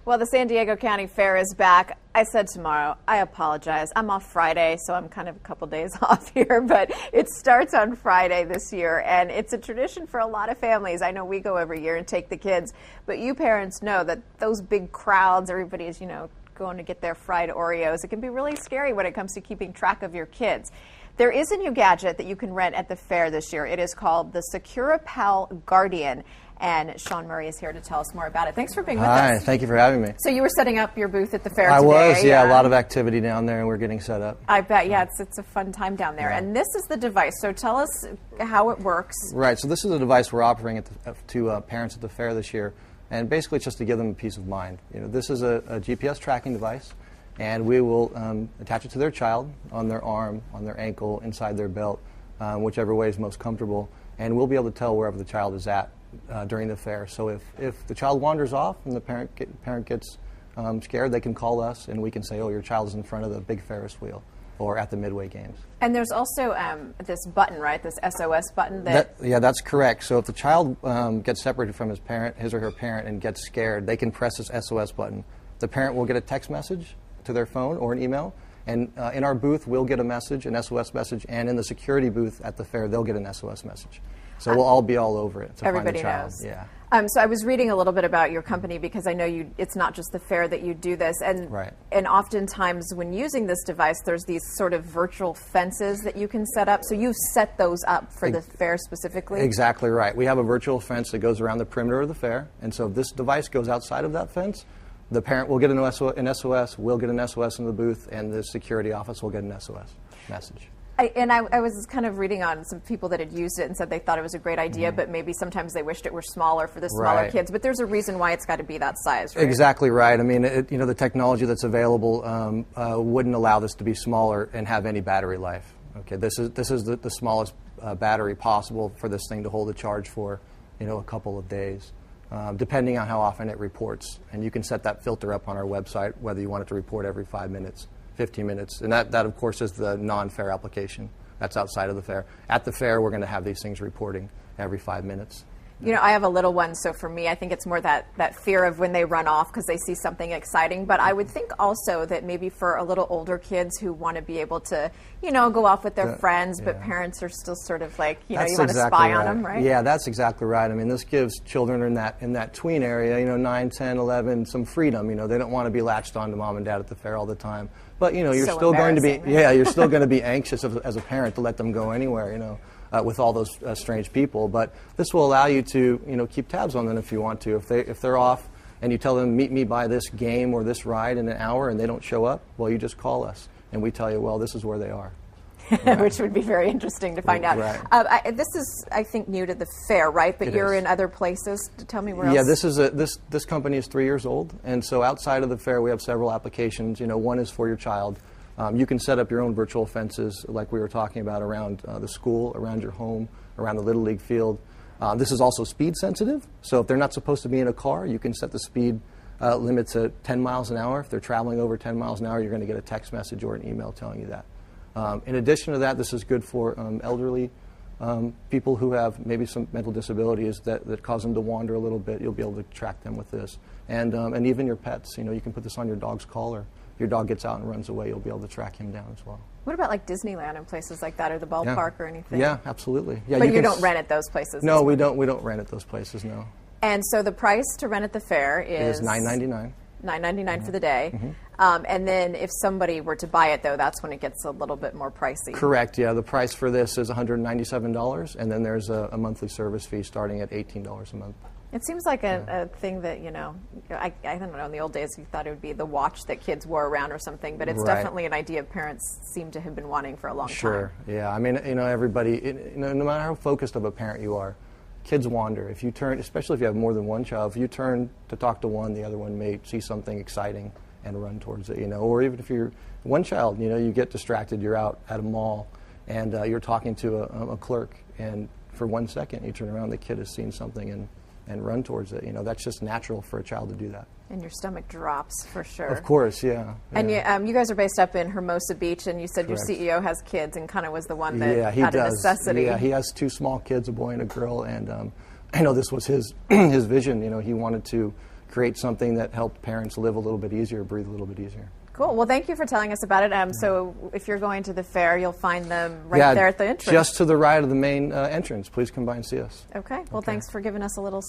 Well, the San Diego County Fair is back. I said tomorrow. I apologize. I'm off Friday, so I'm kind of a couple days off here, but it starts on Friday this year, and it's a tradition for a lot of families. I know we go every year and take the kids, but you parents know that those big crowds, everybody's, going to get their fried Oreos. It can be really scary when it comes to keeping track of your kids. There is a new gadget that you can rent at the fair this year. It is called the SecuraTrac Guardian. And Sean Murray is here to tell us more about it. Thanks for being with us. Hi, thank you for having me. So you were setting up your booth at the fair today. I was, yeah, a lot of activity down there, and we're getting set up. I bet, yeah, it's a fun time down there. Yeah. And this is the device. So tell us how it works. Right, so this is a device we're offering to parents at the fair this year, and basically it's just to give them peace of mind. This is a GPS tracking device, and we will attach it to their child on their arm, on their ankle, inside their belt, whichever way is most comfortable, and we'll be able to tell wherever the child is at during the fair. So if the child wanders off and the parent gets scared, they can call us and we can say, oh, your child is in front of the big Ferris wheel or at the Midway Games. And there's also this button, right? This SOS button. Yeah, that's correct. So if the child gets separated from his or her parent and gets scared, they can press this SOS button. The parent will get a text message to their phone or an email. And in our booth, we'll get a message, an SOS message, and in the security booth at the fair, they'll get an SOS message. So we'll all be all over it to everybody find the child. knows. Yeah. So I was reading a little bit about your company because I know it's not just the fair that you do this. And, right. And oftentimes when using this device, there's these sort of virtual fences that you can set up. So you've set those up for the fair specifically? Exactly right. We have a virtual fence that goes around the perimeter of the fair. And so if this device goes outside of that fence, the parent will get an SOS, we'll get an SOS in the booth, and the security office will get an SOS message. I was kind of reading on some people that had used it and said they thought it was a great idea, but maybe sometimes they wished it were smaller for the smaller kids. But there's a reason why it's got to be that size, right? Exactly right. I mean, the technology that's available wouldn't allow this to be smaller and have any battery life. Okay, this is the smallest battery possible for this thing to hold a charge for, a couple of days. Depending on how often it reports. And you can set that filter up on our website, whether you want it to report every 5 minutes, 15 minutes. And that of course, is the non-fair application. That's outside of the fair. At the fair, we're going to have these things reporting every 5 minutes. I have a little one, so for me, I think it's more that fear of when they run off because they see something exciting. But I would think also that maybe for a little older kids who want to be able to, go off with their friends, but parents are still sort of like, you want to spy on them, right? Yeah, that's exactly right. I mean, this gives children in that tween area, 9, 10, 11, some freedom. They don't want to be latched on to mom and dad at the fair all the time. But, you're so still going to be, right? You're still going to be anxious as a parent to let them go anywhere, with all those strange people. But this will allow you to, keep tabs on them if you want to. If they're off and you tell them, meet me by this game or this ride in an hour and they don't show up, well, you just call us and we tell you, well, this is where they are. Right. Which would be very interesting to find out. Right. This is, I think, new to the fair, right? But you're in other places. Tell me where else. Yeah, this company is 3 years old, and so outside of the fair, we have several applications. One is for your child. You can set up your own virtual fences, like we were talking about, around the school, around your home, around the Little League field. This is also speed sensitive, so if they're not supposed to be in a car, you can set the speed limit to 10 miles an hour. If they're traveling over 10 miles an hour, you're going to get a text message or an email telling you that. In addition to that, this is good for elderly people who have maybe some mental disabilities that cause them to wander a little bit. You'll be able to track them with this. And even your pets. You can put this on your dog's collar. If your dog gets out and runs away, you'll be able to track him down as well. What about like Disneyland and places like that, or the ballpark or anything? Yeah, absolutely. Yeah, but you don't rent at those places? No, we don't rent at those places, no. And so the price to rent at the fair is $9.99. $9.99 for the day. And then if somebody were to buy it, though, that's when it gets a little bit more pricey. Correct, yeah. The price for this is $197, and then there's a monthly service fee starting at $18 a month. It seems like a thing that, I don't know, in the old days you thought it would be the watch that kids wore around or something, but it's definitely an idea parents seem to have been wanting for a long time. Sure, yeah. I mean, everybody, no matter how focused of a parent you are, kids wander. If you turn, especially if you have more than one child, if you turn to talk to one, the other one may see something exciting and run towards it, or even if you're one child, you get distracted, you're out at a mall and you're talking to a clerk, and for 1 second you turn around, the kid has seen something and run towards it. That's just natural for a child to do that. And your stomach drops for sure. Of course, yeah. And you guys are based up in Hermosa Beach, and you said Correct. Your CEO has kids and kind of was the one that he had does. a necessity. Yeah, he has 2 small kids, a boy and a girl, and I know this was his vision. He wanted to create something that helped parents live a little bit easier, breathe a little bit easier. Cool. Well, thank you for telling us about it. So if you're going to the fair, you'll find them right there at the entrance. Just to the right of the main entrance. Please come by and see us. Okay. Well, thanks for giving us a little